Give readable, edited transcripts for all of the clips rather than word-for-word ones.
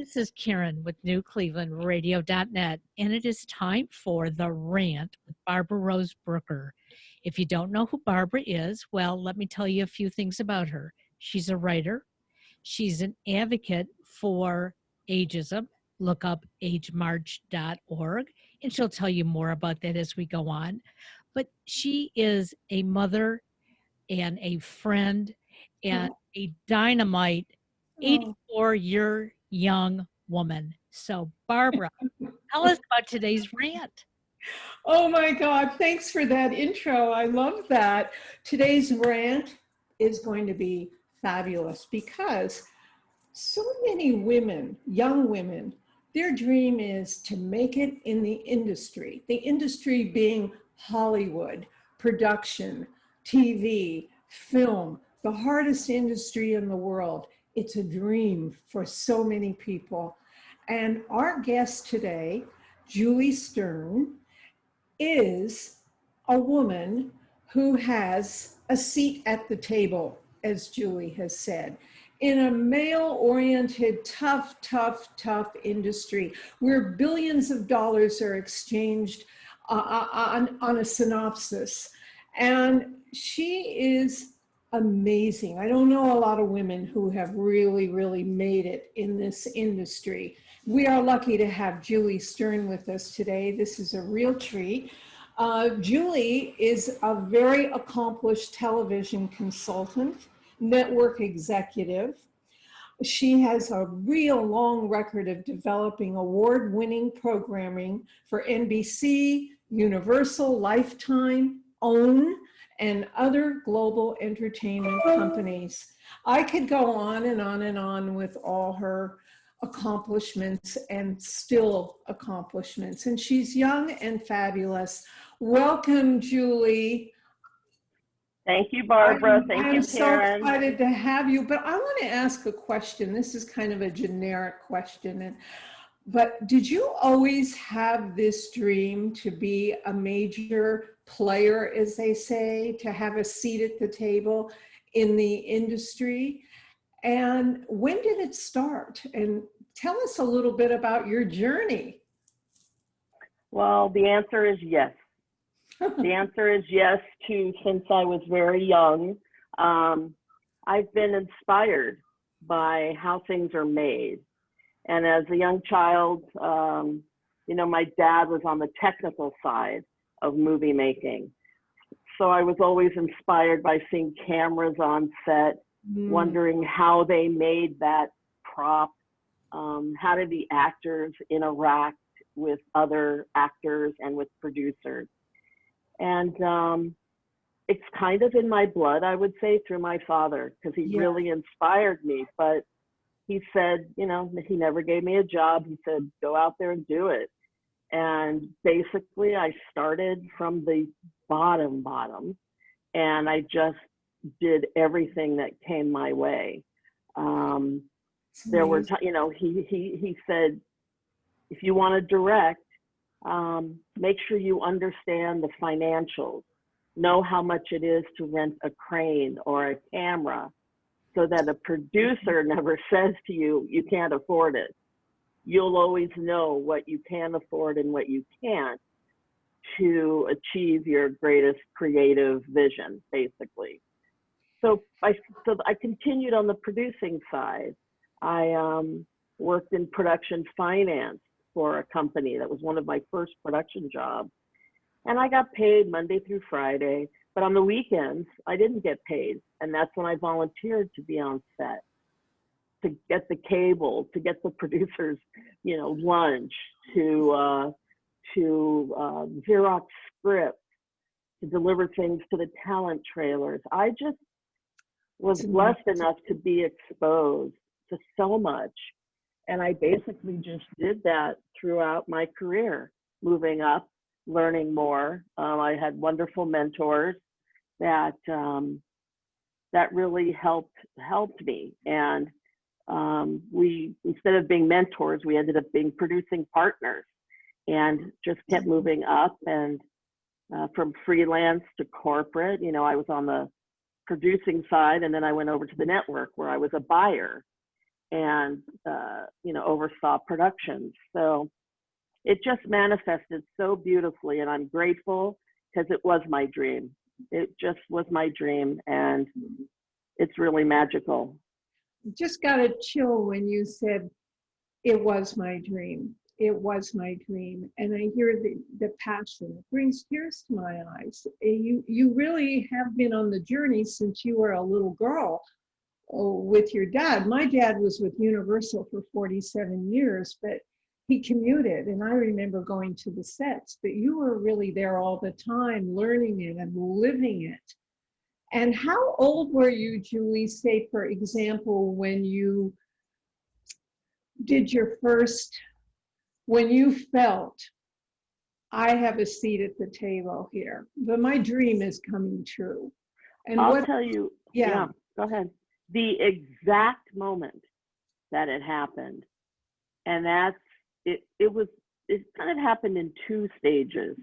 This is Karen with NewClevelandRadio.net, and it is time for The Rant with Barbara Rose Brooker. If you don't know who Barbara is, well, let me tell you a few things about her. She's a writer. She's an advocate for ageism. Look up agemarch.org, and she'll tell you more about that as we go on. But she is a mother and a friend and a dynamite 84-year young woman. So, Barbara, tell us about today's rant. Oh my God, thanks for that intro. I love that. Today's rant is going to be fabulous because so many women, young women, their dream is to make it in the industry being Hollywood, production, TV, film, the hardest industry in the world. It's a dream for so many people. And our guest today, Julie Stern, is a woman who has a seat at the table, as Julie has said, in a male-oriented, tough industry where billions of dollars are exchanged on a synopsis. And she is amazing. I don't know a lot of women who have really made it in this industry. We are lucky to have Julie Stern with us today. This is a real treat. Julie is a very accomplished television consultant, network executive. She has a real long record of developing award-winning programming for NBC, Universal, Lifetime, OWN, and other global entertainment companies. I could go on and on and on with all her accomplishments and still accomplishments. And she's young and fabulous. Welcome, Julie. Thank you, Barbara. Thank you, Karen. I'm so excited to have you, but I want to ask a question. This is kind of a generic question. But did you always have this dream to be a major player, as they say, to have a seat at the table in the industry? And when did it start? And tell us a little bit about your journey. Well, the answer is yes. The answer is yes since I was very young. I've been inspired by how things are made. And as a young child, my dad was on the technical side of movie making. So I was always inspired by seeing cameras on set, wondering how they made that prop. How did the actors interact with other actors and with producers? And it's kind of in my blood, I would say, through my father, because he really inspired me. But he said, he never gave me a job. He said, go out there and do it. And basically, I started from the bottom, and I just did everything that came my way. There were, he said, if you want to direct, make sure you understand the financials, know how much it is to rent a crane or a camera, so that a producer never says to you, you can't afford it. You'll always know what you can afford and what you can't to achieve your greatest creative vision, basically. So I continued on the producing side. I worked in production finance for a company. That was one of my first production jobs. And I got paid Monday through Friday, but on the weekends, I didn't get paid. And that's when I volunteered to be on set, to get the cable, to get the producers, lunch, to Xerox scripts, to deliver things to the talent trailers. I just was blessed enough to be exposed to so much. And I basically just did that throughout my career, moving up, learning more. I had wonderful mentors that really helped me. And we, instead of being mentors, we ended up being producing partners, and just kept moving up. And from freelance to corporate, I was on the producing side, and then I went over to the network where I was a buyer. and oversaw productions. So it just manifested so beautifully, and I'm grateful because it was my dream. It just was my dream, and it's really magical. Just got a chill when you said it was my dream. It was my dream. And I hear the passion. It brings tears to my eyes. You really have been on the journey since you were a little girl with your dad. My dad was with Universal for 47 years, but he commuted, and I remember going to the sets, but you were really there all the time, learning it and living it. And how old were you, Julie, say, for example, when you did your first, when you felt, I have a seat at the table here, but my dream is coming true? And I'll tell you, yeah, go ahead. The exact moment that it happened, and that's, it kind of happened in two stages.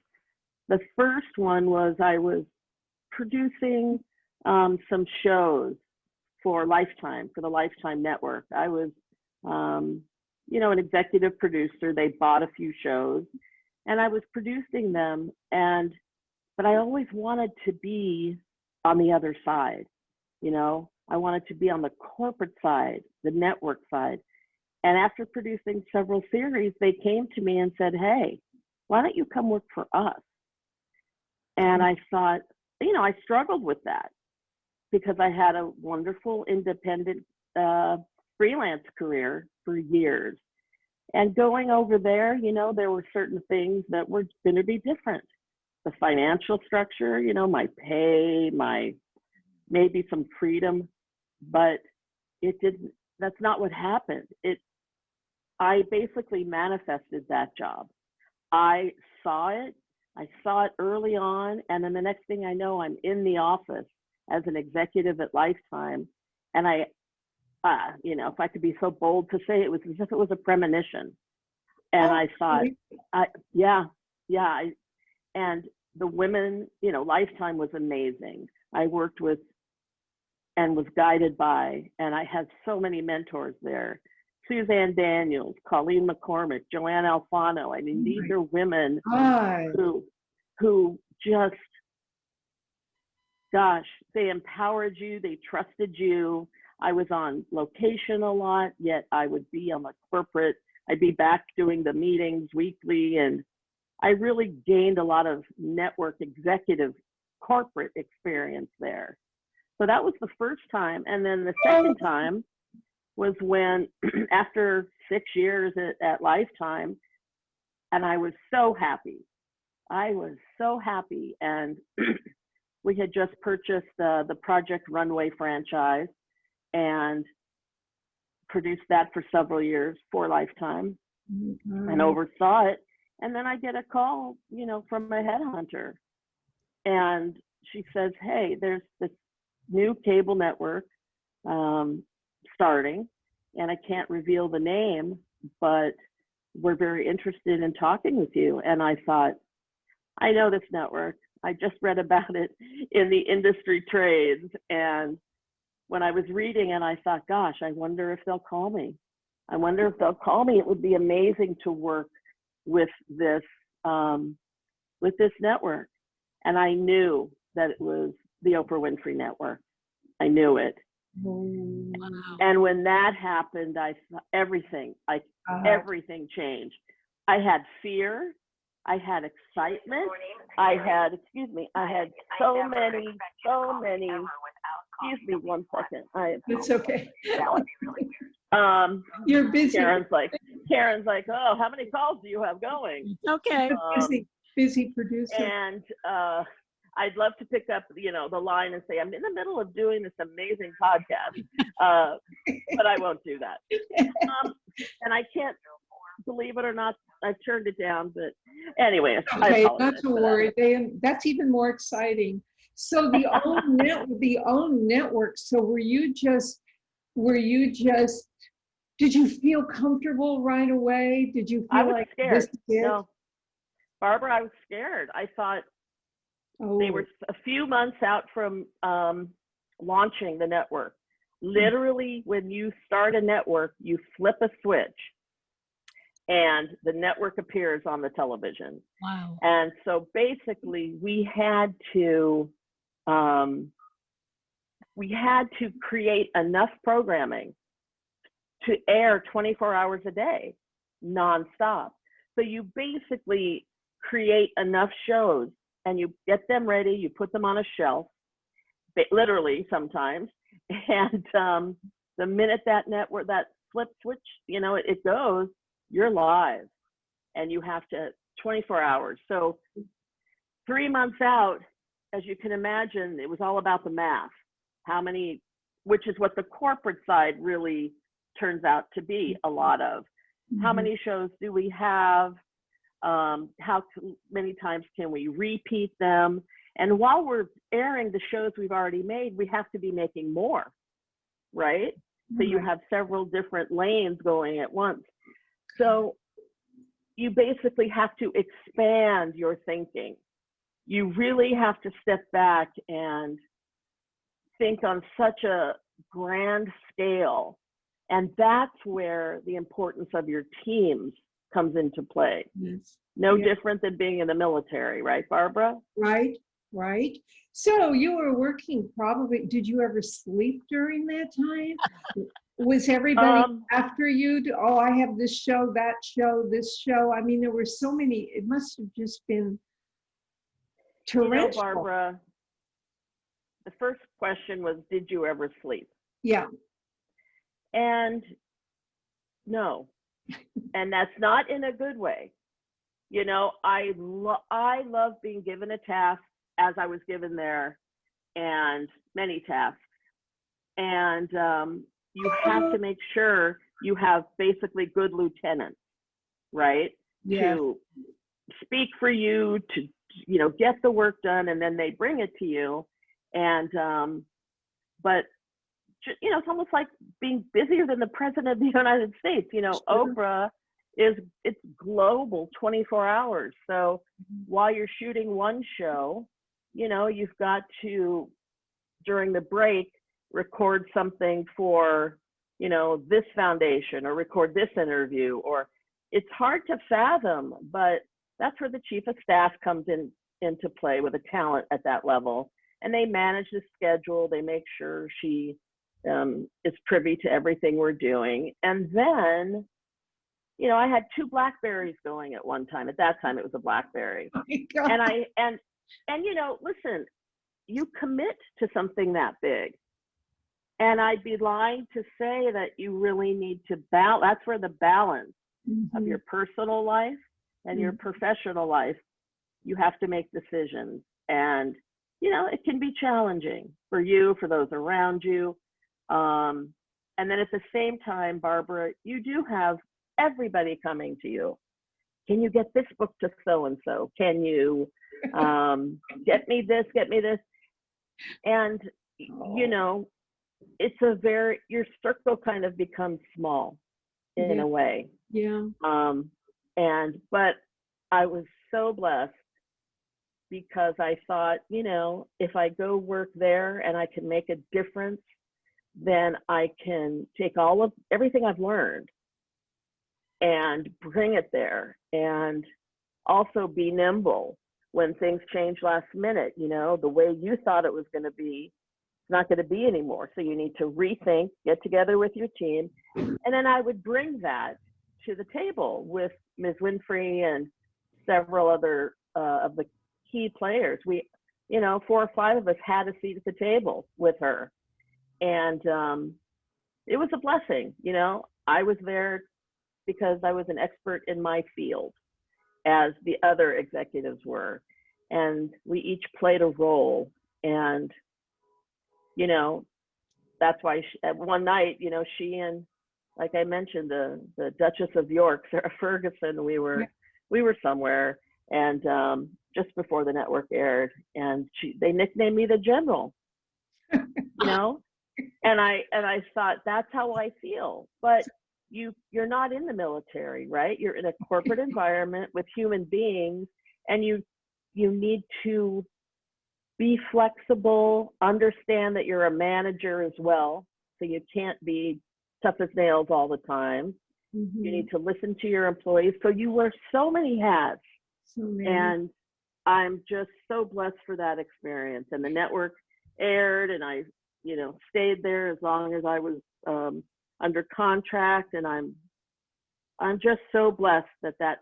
The first one was I was producing some shows for Lifetime, for the Lifetime network. I was, an executive producer. They bought a few shows, and I was producing them. But I always wanted to be on the other side. I wanted to be on the corporate side, the network side. And after producing several series, they came to me and said, "Hey, why don't you come work for us?" And I thought, I struggled with that because I had a wonderful independent freelance career for years. And going over there, there were certain things that were going to be different. The financial structure, my pay, maybe some freedom, but it didn't, that's not what happened. I basically manifested that job. I saw it early on, and then the next thing I know, I'm in the office as an executive at Lifetime, and if I could be so bold to say, it was as if it was a premonition. And I thought, and the women, Lifetime was amazing. I worked with and was guided by, and I had so many mentors there. Suzanne Daniels, Colleen McCormick, Joanne Alfano. I mean, these are women who just, gosh, they empowered you, they trusted you. I was on location a lot, yet I would be on the corporate. I'd be back doing the meetings weekly, and I really gained a lot of network executive corporate experience there. So that was the first time. And then the second time was when, after 6 years at Lifetime, and I was so happy. And we had just purchased the Project Runway franchise and produced that for several years for Lifetime and oversaw it. And then I get a call, from a headhunter. And she says, "Hey, there's this new cable network starting, and I can't reveal the name, but we're very interested in talking with you." And I thought, I know this network. I just read about it in the industry trades. And when I was reading it, I thought, gosh, I wonder if they'll call me. It would be amazing to work with this network. And I knew that it was the Oprah Winfrey Network. I knew it. Wow. And when that happened, I thought everything changed. I had fear. I had excitement. I had so many, excuse me one second. It's okay. That would be really weird. You're busy. Karen's like, "Oh, how many calls do you have going?" Okay. Busy producer. And I'd love to pick up, the line and say, "I'm in the middle of doing this amazing podcast," but I won't do that. And I can't, believe it or not, I turned it down. But anyway, okay, not to worry. That's even more exciting. So the own network. So were you just? Did you feel comfortable right away? Did you feel like scared? This is it? No, Barbara, I was scared. I thought they were a few months out from launching the network. Literally, when you start a network, you flip a switch and the network appears on the television. Wow. And so basically we had to create enough programming to air 24 hours a day, nonstop. So you basically create enough shows and you get them ready, you put them on a shelf, literally sometimes, and the minute that network, that flip switch, it goes, you're live, and you have to 24 hours. So 3 months out, as you can imagine, it was all about the math. How many, which is what the corporate side really turns out to be a lot of. How many shows do we have? How many times can we repeat them? And while we're airing the shows we've already made, we have to be making more, right? So you have several different lanes going at once. So you basically have to expand your thinking. You really have to step back and think on such a grand scale. And that's where the importance of your teams comes into play. Yes. No different than being in the military, right, Barbara? Right, right. So you were working probably, did you ever sleep during that time? Was everybody after you? Oh, I have this show, that show, this show. I mean, there were so many, it must have just been torrential. Barbara, the first question was, did you ever sleep? Yeah. And no, and that's not in a good way. I love being given a task, as I was given there, and many tasks. And you have to make sure you have basically good lieutenants, right? Yeah. To speak for you, to get the work done, and then they bring it to you. And but it's almost like being busier than the president of the United States. Oprah it's global, 24 hours. So while you're shooting one show, you've got to, during the break, record something for, this foundation, or record this interview, or it's hard to fathom, but that's where the chief of staff comes into play with a talent at that level. And they manage the schedule. They make sure she is privy to everything we're doing. And then, I had 2 Blackberries going at one time. At that time, it was a Blackberry. Oh my God. And listen, you commit to something that big. And I'd be lying to say that you really need to balance. That's where the balance of your personal life and your professional life, you have to make decisions. And, it can be challenging for you, for those around you. And then at the same time, Barbara, you do have everybody coming to you. Can you get this book to so-and-so? Can you get me this, get me this? And, it's your circle kind of becomes small in a way. Yeah. But I was so blessed, because I thought, if I go work there and I can make a difference, then I can take everything I've learned and bring it there, and also be nimble when things change last minute. The way you thought it was going to be, it's not going to be anymore. So you need to rethink, get together with your team. And then I would bring that to the table with Ms. Winfrey and several other of the key players. We, 4 or 5 of us had a seat at the table with her. And it was a blessing. I was there because I was an expert in my field, as the other executives were. And we each played a role. And, that's why one night, she and, like I mentioned, the Duchess of York, Sarah Ferguson, we were somewhere, and just before the network aired, and they nicknamed me the General, and I thought, that's how I feel. But you're not in the military, right? You're in a corporate environment with human beings, and you need to be flexible, understand that you're a manager as well. So you can't be tough as nails all the time. You need to listen to your employees. So you wear so many hats. So many. And I'm just so blessed for that experience. And the network aired, and I, stayed there as long as I was under contract. And I'm just so blessed that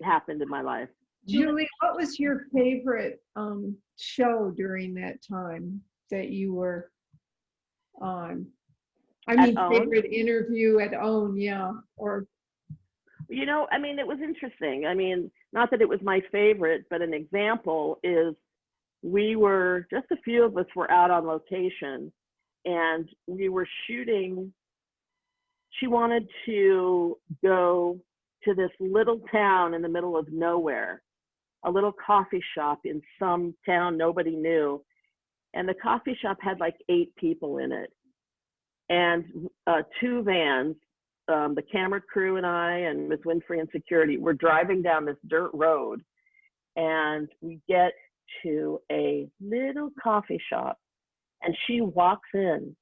happened in my life. Julie, what was your favorite show during that time that you were on? I mean, favorite interview at OWN, yeah. Or it was interesting. Not that it was my favorite, but an example is just a few of us were out on location, and we were shooting. She wanted to go to this little town in the middle of nowhere, a little coffee shop in some town nobody knew. And the coffee shop had like 8 people in it, and 2 vans. The camera crew and I and Ms. Winfrey and security were driving down this dirt road, and we get to a little coffee shop, and she walks in,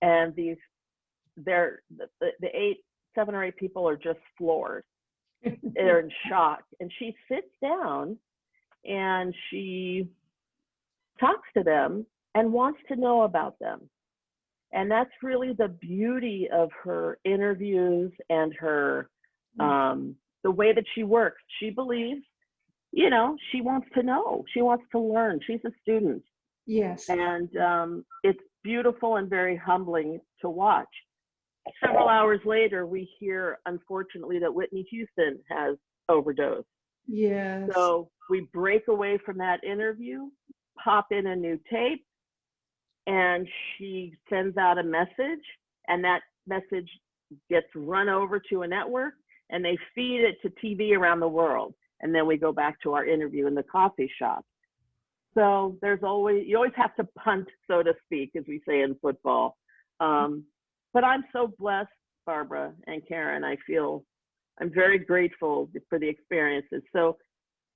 and the 7 or 8 people are just floored. They're in shock, and she sits down and she talks to them and wants to know about them. And that's really the beauty of her interviews and her, the way that she works. She believes, she wants to know. She wants to learn. She's a student. yes. And it's beautiful and very humbling to watch. Several hours later, we hear, unfortunately, that Whitney Houston has overdosed. Yes. So we break away from that interview, pop in a new tape, and she sends out a message, and that message gets run over to a network, and they feed it to TV around the world. And then we go back to our interview in the coffee shop. So you always have to punt, so to speak, as we say in football. But I'm so blessed, Barbara and Karen. I'm very grateful for the experiences. So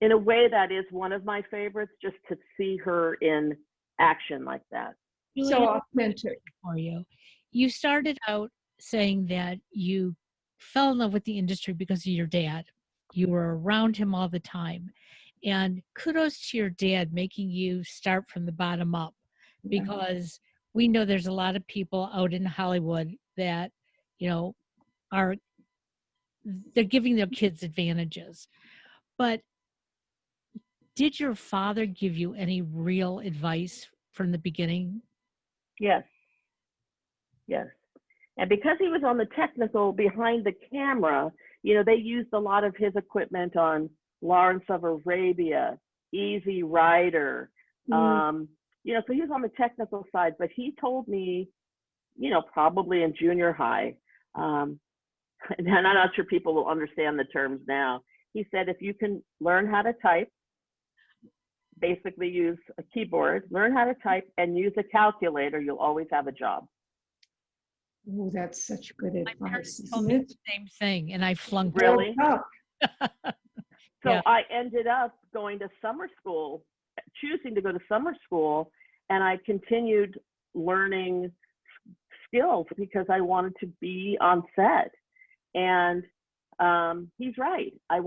in a way, that is one of my favorites, just to see her in action like that. So authentic. For you. You started out saying that you fell in love with the industry because of your dad. You were around him all the time. And kudos to your dad making you start from the bottom up, because we know there's a lot of people out in Hollywood that, they're giving their kids advantages. But did your father give you any real advice from the beginning? Yes. And because he was on the technical behind the camera, they used a lot of his equipment on Lawrence of Arabia, Easy Rider. So he was on the technical side, but he told me, probably in junior high, and I'm not sure people will understand the terms now. He said, if you can learn how to type, basically use a keyboard, learn how to type, and use a calculator, you'll always have a job. Oh, that's such good advice, Told isn't me it? the same thing, and I flunked. Really? So Yeah. I ended up going to summer school, choosing to go to summer school, and I continued learning skills because I wanted to be on set. And he's right. I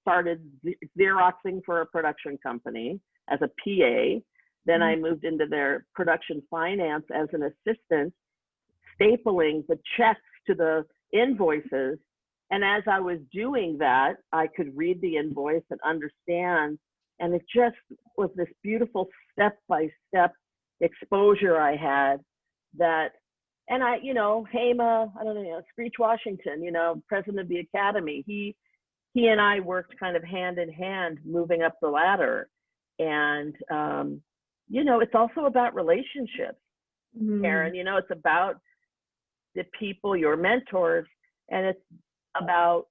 started Xeroxing for a production company as a PA. Then I moved into their production finance as an assistant, stapling the checks to the invoices. And as I was doing that, I could read the invoice and understand. And it just was this beautiful step-by-step exposure I had that, and Hema, Screech Washington, president of the Academy, he and I worked kind of hand in hand moving up the ladder. And, it's also about relationships, Karen, it's about the people, your mentors, and it's about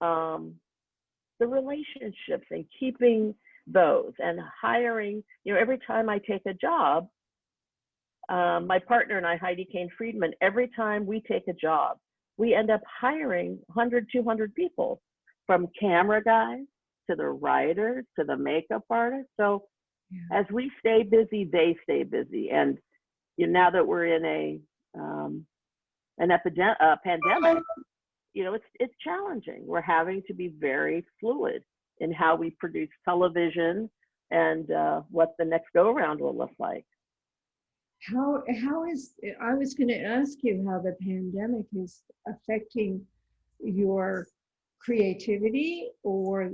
the relationships and keeping those and hiring. Every time I take a job, my partner and I, Heidi Kane Friedman, every time we take a job, we end up hiring 100, 200 people, from camera guys to the writers to the makeup artists. So as we stay busy, they stay busy. And now that we're in a pandemic, it's challenging. We're having to be very fluid in how we produce television and what the next go around will look like. I was going to ask you how the pandemic is affecting your creativity, or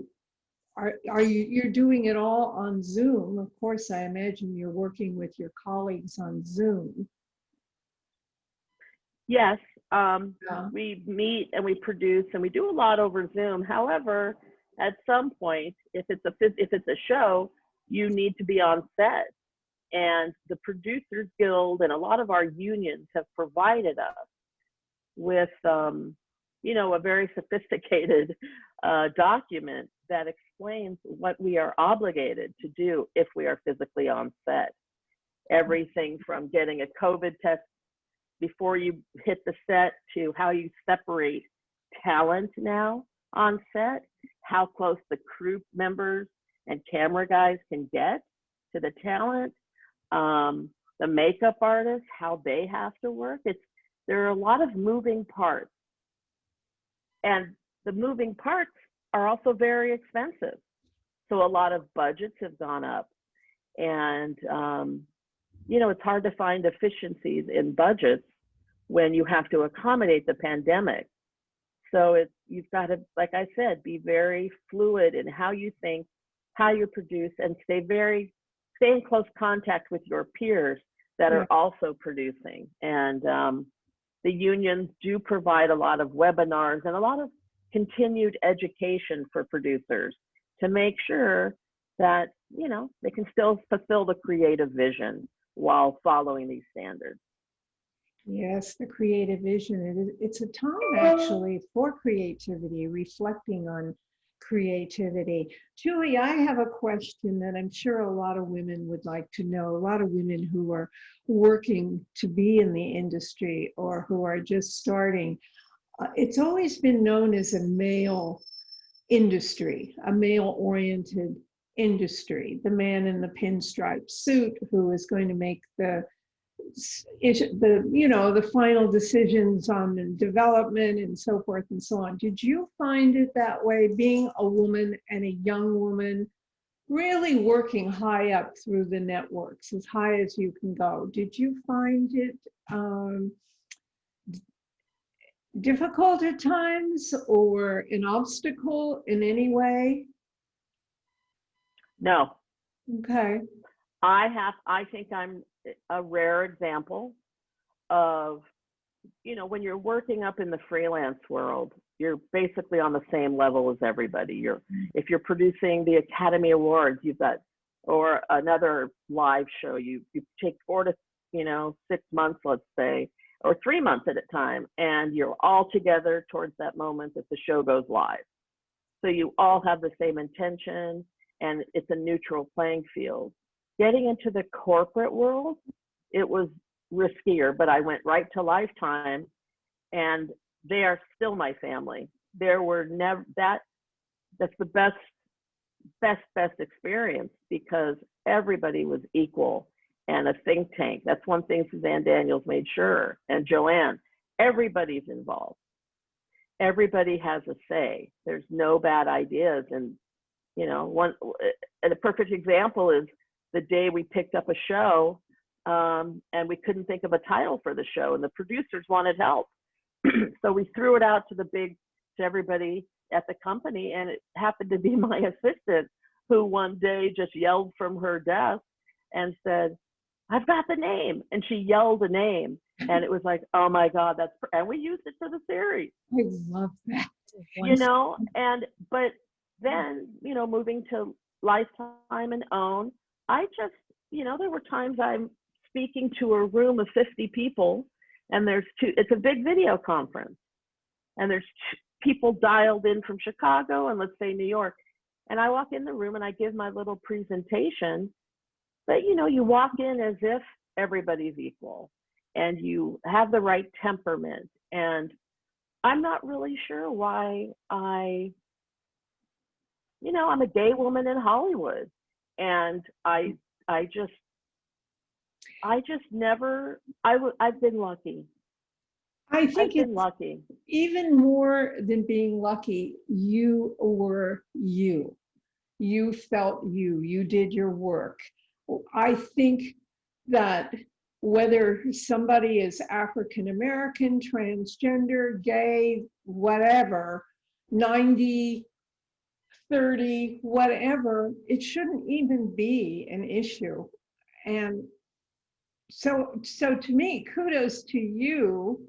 you're doing it all on Zoom? Of course, I imagine you're working with your colleagues on Zoom. Yes, Yeah. we meet and we produce and we do a lot over Zoom. However, at some point, if it's a show, you need to be on set. And the Producers Guild and a lot of our unions have provided us with, a very sophisticated document that explains what we are obligated to do if we are physically on set. Everything from getting a COVID test before you hit the set to how you separate talent now on set, how close the crew members and camera guys can get to the talent, the makeup artists, how they have to work. There are a lot of moving parts, and the moving parts are also very expensive. So a lot of budgets have gone up, and it's hard to find efficiencies in budgets when you have to accommodate the pandemic. So you've got to, like I said, be very fluid in how you think, how you produce, and stay in close contact with your peers that are also producing. And the unions do provide a lot of webinars and a lot of continued education for producers to make sure that, they can still fulfill the creative vision while following these standards. Yes, the creative vision. It's a time actually for creativity, reflecting on creativity. Julie, I have a question that I'm sure a lot of women would like to know, a lot of women who are working to be in the industry or who are just starting. It's always been known as a male industry, a male-oriented industry. The man in the pinstripe suit who is going to make the final decisions on the development and so forth and so on. Did you find it that way, being a woman and a young woman, really working high up through the networks, as high as you can go? Did you find it difficult at times or an obstacle in any way? No. Okay. I think I'm a rare example of, when you're working up in the freelance world, you're basically on the same level as everybody. If you're producing the Academy Awards, or another live show, you take 4 to 6 months, let's say, or 3 months at a time, and you're all together towards that moment that the show goes live. So you all have the same intention, and it's a neutral playing field. Getting into the corporate world, it was riskier, but I went right to Lifetime, and they are still my family. There were never that's the best experience, because everybody was equal and a think tank. That's one thing Suzanne Daniels made sure, and Joanne. Everybody's involved. Everybody has a say. There's no bad ideas, and a perfect example is the day we picked up a show, and we couldn't think of a title for the show, and the producers wanted help. So we threw it out to everybody at the company, and it happened to be my assistant who one day just yelled from her desk and said, "I've got the name." And she yelled a name, and it was like, oh my God, and we used it for the series. I love that. But then, moving to Lifetime and OWN, I just, there were times I'm speaking to a room of 50 people, and it's a big video conference, and there's people dialed in from Chicago and, let's say, New York. And I walk in the room and I give my little presentation, but you walk in as if everybody's equal and you have the right temperament. And I'm not really sure why I'm a gay woman in Hollywood, and I just I just never, I've been lucky. I think I've been it's lucky. even more than being lucky, you were you. You felt you. You did your work. I think that whether somebody is African American, transgender, gay, whatever, 90, 30, whatever, it shouldn't even be an issue. And so to me, kudos to you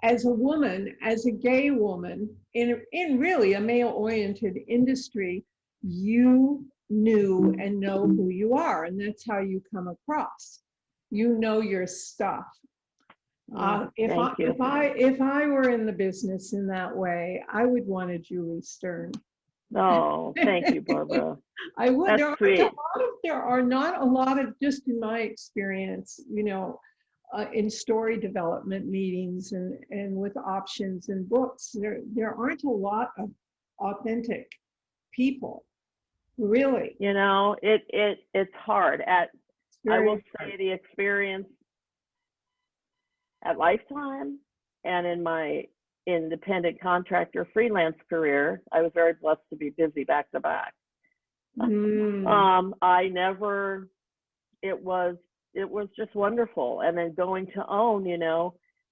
as a woman, as a gay woman, in really a male-oriented industry. You knew and know who you are, and that's how you come across. You know your stuff. Thank you. If I were in the business in that way, I would want a Julie Stern. Oh, thank you, Barbara. I would. That's sweet. There are not a lot of, just in my experience, in story development meetings and with options and books, there aren't a lot of authentic people, really. It's hard. I will say hard. the experience at Lifetime and in my independent contractor freelance career, I was very blessed to be busy back to back. I never, it was just wonderful. And then going to own,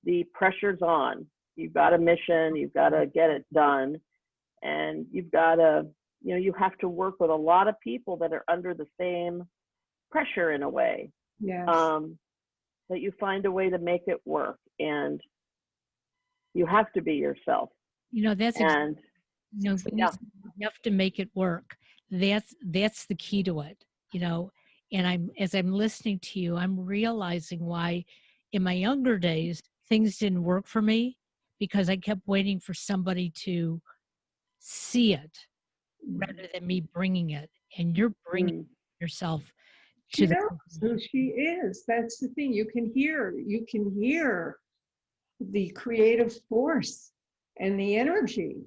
the pressure's on. You've got a mission, you've got to get it done. And you've got to, you have to work with a lot of people that are under the same pressure in a way. Yes. That you find a way to make it work. And you have to be yourself. That's and you have to make it work. That's the key to it, and as I'm listening to you, I'm realizing why in my younger days things didn't work for me, because I kept waiting for somebody to see it rather than me bringing it. And you're bringing yourself to the who she is. That's the thing. You can hear the creative force and the energy,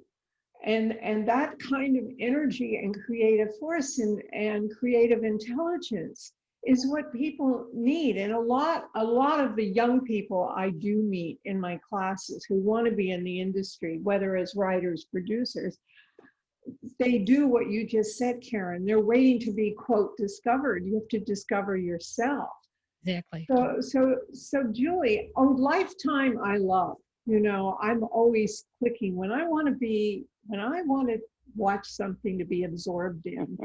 and that kind of energy and creative force and creative intelligence is what people need. And a lot of the young people I do meet in my classes who want to be in the industry, whether as writers, producers, they do what you just said, Karen. They're waiting to be, quote, discovered. You have to discover yourself. Exactly. So Julie, Lifetime, I love. I'm always clicking when I want to watch something to be absorbed in.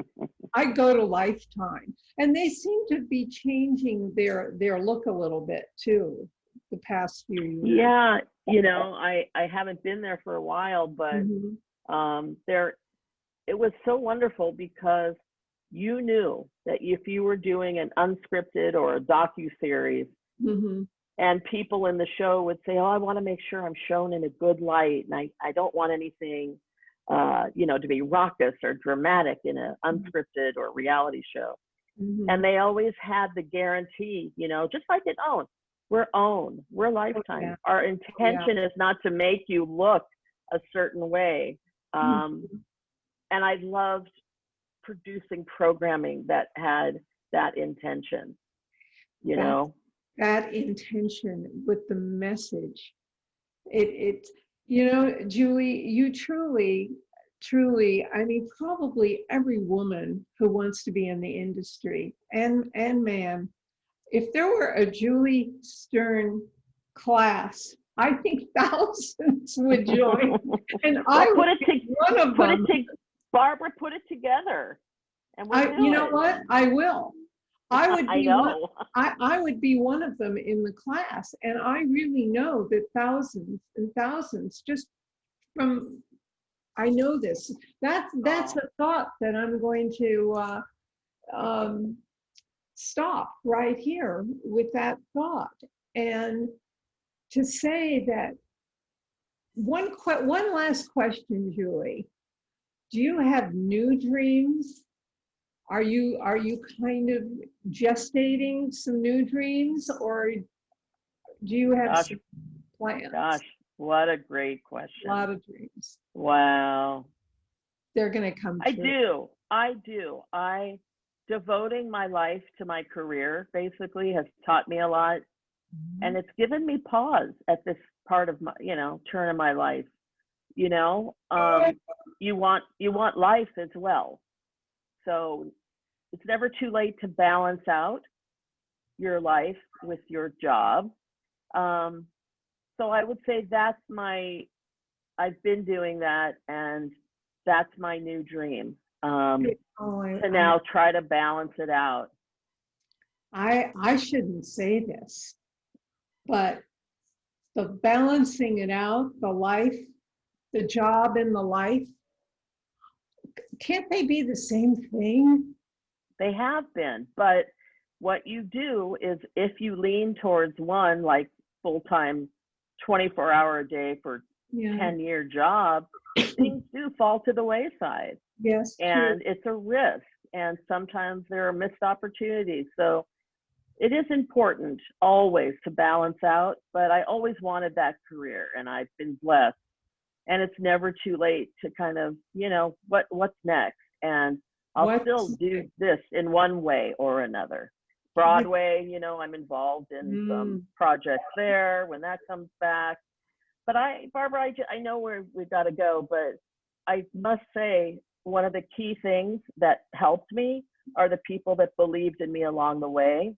I go to Lifetime, and they seem to be changing their look a little bit too, the past few years. Yeah, I haven't been there for a while, but it was so wonderful because you knew that if you were doing an unscripted or a docu-series, and people in the show would say, oh, I want to make sure I'm shown in a good light, and I don't want anything, to be raucous or dramatic in an unscripted or reality show. And they always had the guarantee, just like at OWN. We're Lifetime. Yeah. Our intention is not to make you look a certain way. And I loved producing programming that had that intention, That intention with the message. Julie, you truly, I mean, probably every woman who wants to be in the industry and man, if there were a Julie Stern class, I think thousands would join. And I would be one of them. Barbara, put it together. And you know what? I will. I would be I would be one of them in the class. And I really know that thousands and thousands just from, I know this. That's a thought that I'm going to stop right here with that thought. And to say that one last question, Julie. Do you have new dreams? Are you kind of gestating some new dreams, or do you have some plans? Gosh, what a great question. A lot of dreams. Wow. They're going to come true. I do. I devoting my life to my career basically has taught me a lot. And it's given me pause at this part of my, turn of my life. You want life as well. So it's never too late to balance out your life with your job. So I would say I've been doing that, and that's my new dream, to now try to balance it out. I shouldn't say this, but the balancing it out, the life, the job and the life, can't they be the same thing? They have been, but what you do is if you lean towards one, like full-time 24-hour a day for 10-year job, things do fall to the wayside. Yes. And true. it's a risk. And sometimes there are missed opportunities. So it is important always to balance out, but I always wanted that career, and I've been blessed. And it's never too late to kind of, what's next? And I'll still do this in one way or another. Broadway, I'm involved in some projects there when that comes back. But Barbara, I know where we've got to go, but I must say one of the key things that helped me are the people that believed in me along the way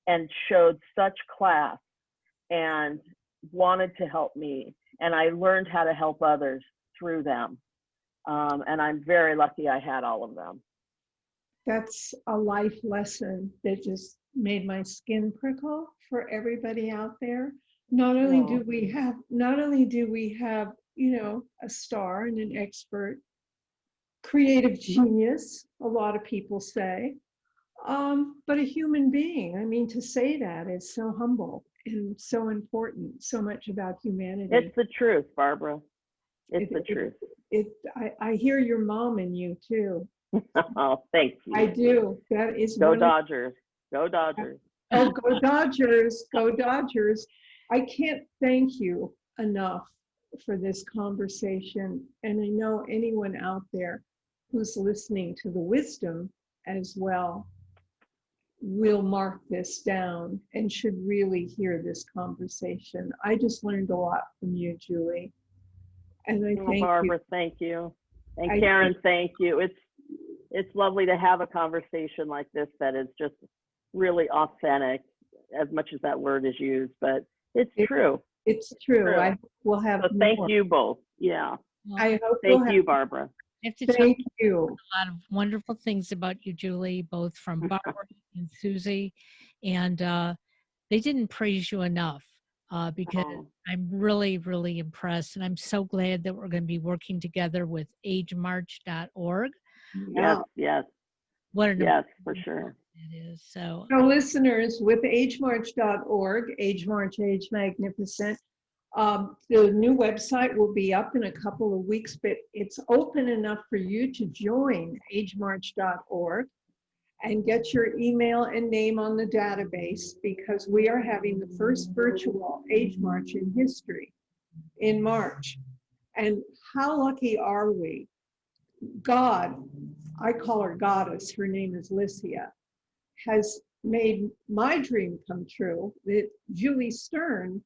and showed such class and wanted to help me. And I learned how to help others through them. And I'm very lucky I had all of them. That's a life lesson that just made my skin prickle for everybody out there. Not only do we have, a star and an expert, creative genius, a lot of people say, but a human being. I mean, to say that is so humble and so important, so much about humanity. It's the truth, Barbara. It's the truth. I hear your mom in you too. Oh, thank you. I do. That is Go Dodgers. Go Dodgers. Oh, go Dodgers. Go Dodgers. I can't thank you enough for this conversation. And I know anyone out there who's listening to the wisdom as well will mark this down and should really hear this conversation. I just learned a lot from you, Julie. And I thank Barbara, you. thank you. And Karen, thank you. It's lovely to have a conversation like this that is just really authentic, as much as that word is used, but it's true. It's true. I will have. So thank you both. Yeah. I hope. Thank you, Barbara. Thank you. A lot of wonderful things about you, Julie, both from Barbara and Susie, and they didn't praise you enough because I'm really, really impressed, and I'm so glad that we're going to be working together with agemarch.org. Yes. What an for sure. It is. So listeners, with agemarch.org, Age March, Age Magnificent, the new website will be up in a couple of weeks, but it's open enough for you to join agemarch.org and get your email and name on the database, because we are having the first virtual Age March in history in March. And how lucky are we? God, I call her Goddess, her name is Lycia, has made my dream come true, that Julie Stern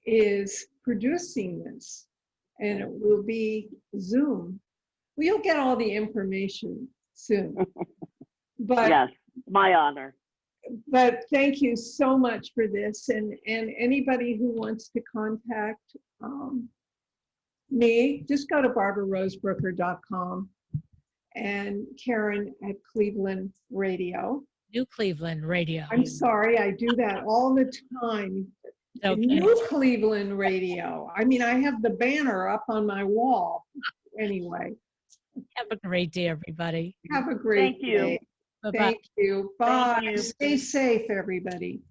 is producing this, and it will be Zoom. We'll get all the information soon. But yes, my honor. But thank you so much for this, and anybody who wants to contact me, just go to barbararosebrooker.com, and Karen at Cleveland Radio. New Cleveland Radio. I'm sorry, I do that all the time. Okay. New Cleveland Radio. I mean, I have the banner up on my wall. Anyway. Have a great day, everybody. Have a great day. Thank you. Bye-bye. Thank you. Bye. Thank you. Stay safe, everybody.